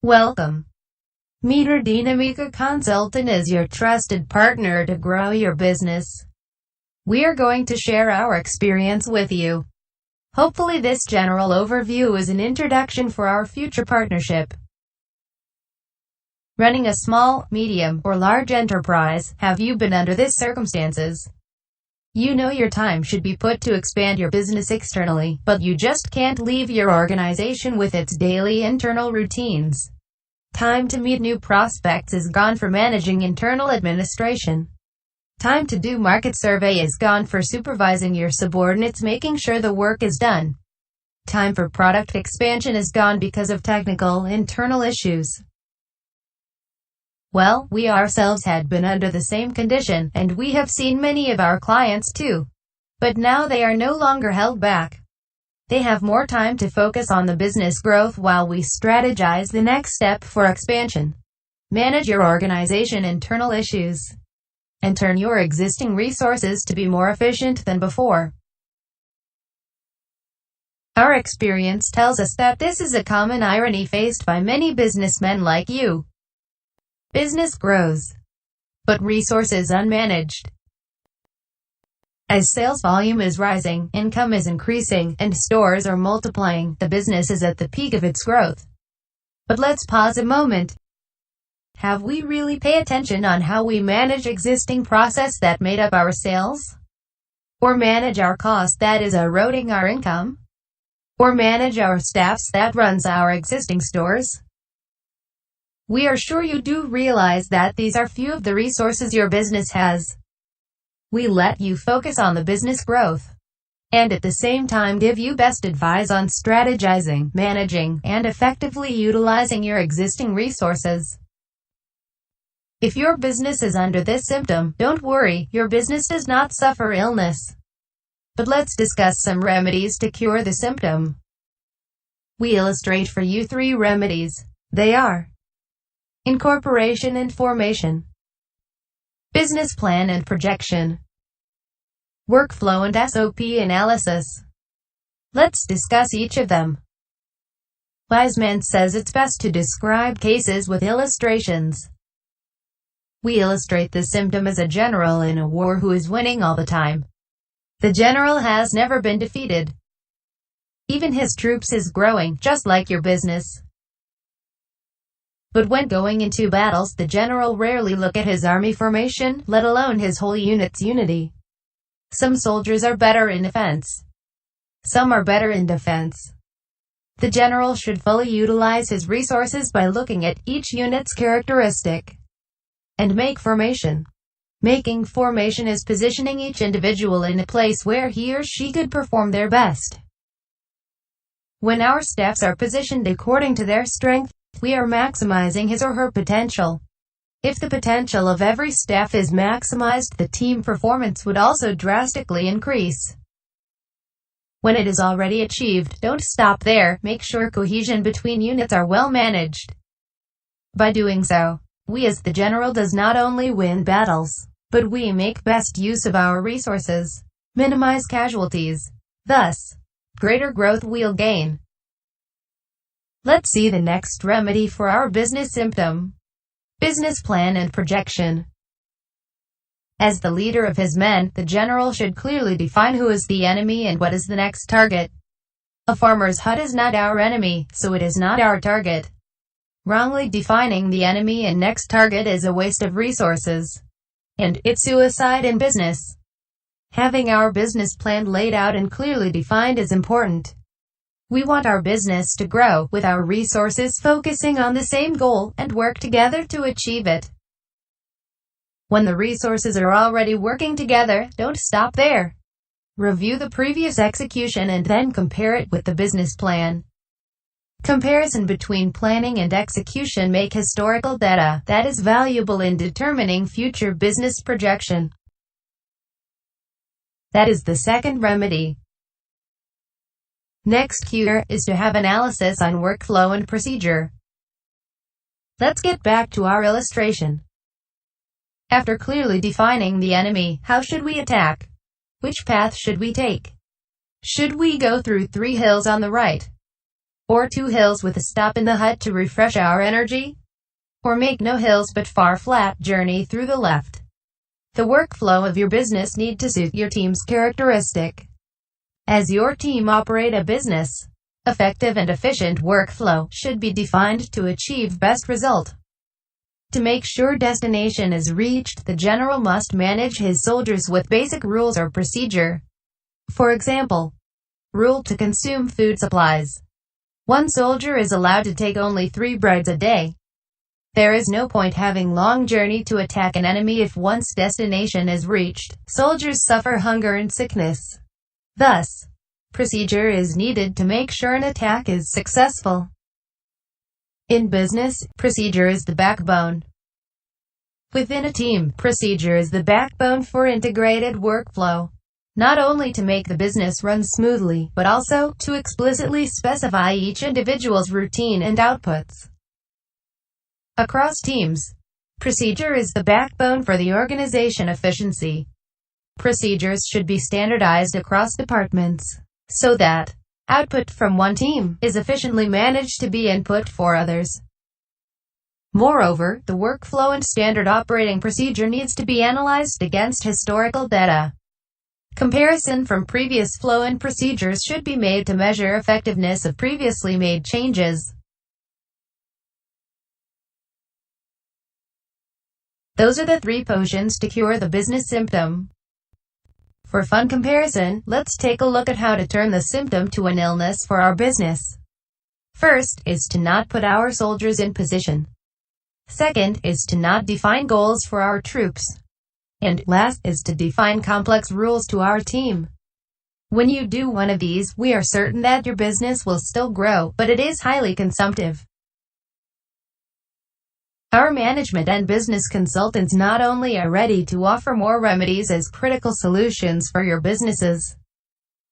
Welcome. Mitra Dinamika Konsultan is your trusted partner to grow your business. We are going to share our experience with you. Hopefully this general overview is an introduction for our future partnership. Running a small, medium, or large enterprise, have you been under these circumstances? You know your time should be put to expand your business externally, but you just can't leave your organization with its daily internal routines. Time to meet new prospects is gone for managing internal administration. Time to do market survey is gone for supervising your subordinates, making sure the work is done. Time for product expansion is gone because of technical, internal issues. Well, we ourselves had been under the same condition, and we have seen many of our clients too. But now they are no longer held back. They have more time to focus on the business growth while we strategize the next step for expansion. Manage your organization internal issues, and turn your existing resources to be more efficient than before. Our experience tells us that this is a common irony faced by many businessmen like you. Business grows, but resources unmanaged. As sales volume is rising, income is increasing, and stores are multiplying, the business is at the peak of its growth. But let's pause a moment. Have we really paid attention on how we manage existing process that made up our sales? Or manage our cost that is eroding our income? Or manage our staffs that runs our existing stores? We are sure you do realize that these are few of the resources your business has. We let you focus on the business growth, and at the same time give you best advice on strategizing, managing, and effectively utilizing your existing resources. If your business is under this symptom, don't worry, your business does not suffer illness. But let's discuss some remedies to cure the symptom. We illustrate for you 3 remedies. They are incorporation and formation, business plan and projection, workflow and SOP analysis. Let's discuss each of them. Wiseman says it's best to describe cases with illustrations. We illustrate the symptom as a general in a war who is winning all the time. The general has never been defeated. Even his troops is growing, just like your business. But when going into battles, the general rarely look at his army formation, let alone his whole unit's unity. Some soldiers are better in offense. Some are better in defense. The general should fully utilize his resources by looking at each unit's characteristic and make formation. Making formation is positioning each individual in a place where he or she could perform their best. When our staffs are positioned according to their strength, we are maximizing his or her potential. If the potential of every staff is maximized, the team performance would also drastically increase. When it is already achieved, don't stop there, make sure cohesion between units are well managed. By doing so, we as the general does not only win battles, but we make best use of our resources, minimize casualties. Thus, greater growth we'll gain. Let's see the next remedy for our business symptom. Business plan and projection. As the leader of his men, the general should clearly define who is the enemy and what is the next target. A farmer's hut is not our enemy, so it is not our target. Wrongly defining the enemy and next target is a waste of resources, and it's suicide in business. Having our business plan laid out and clearly defined is important. We want our business to grow, with our resources focusing on the same goal, and work together to achieve it. When the resources are already working together, don't stop there. Review the previous execution and then compare it with the business plan. Comparison between planning and execution make historical data that is valuable in determining future business projection. That is the second remedy. Next cure is to have analysis on workflow and procedure. Let's get back to our illustration. After clearly defining the enemy, how should we attack? Which path should we take? Should we go through 3 hills on the right? or 2 hills with a stop in the hut to refresh our energy, or make no hills but far flat journey through the left. The workflow of your business need to suit your team's characteristic. As your team operate a business, effective and efficient workflow should be defined to achieve best result. To make sure destination is reached, the general must manage his soldiers with basic rules or procedure. For example, rule to consume food supplies. 1 soldier is allowed to take only 3 breads a day. There is no point having long journey to attack an enemy if once destination is reached, soldiers suffer hunger and sickness. Thus, procedure is needed to make sure an attack is successful. In business, procedure is the backbone. Within a team, procedure is the backbone for integrated workflow. Not only to make the business run smoothly, but also to explicitly specify each individual's routine and outputs. Across teams, procedure is the backbone for the organization efficiency. Procedures should be standardized across departments, so that output from one team is efficiently managed to be input for others. Moreover, the workflow and standard operating procedure needs to be analyzed against historical data. Comparison from previous flow and procedures should be made to measure effectiveness of previously made changes. Those are the 3 potions to cure the business symptom. For fun comparison, let's take a look at how to turn the symptom to an illness for our business. First is to not put our soldiers in position. Second is to not define goals for our troops. And last is to define complex rules to our team. When you do one of these, we are certain that your business will still grow, but it is highly consumptive. Our management and business consultants not only are ready to offer more remedies as critical solutions for your businesses,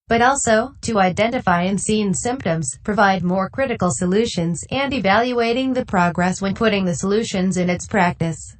but also to identify unseen symptoms, provide more critical solutions, and evaluating the progress when putting the solutions in its practice.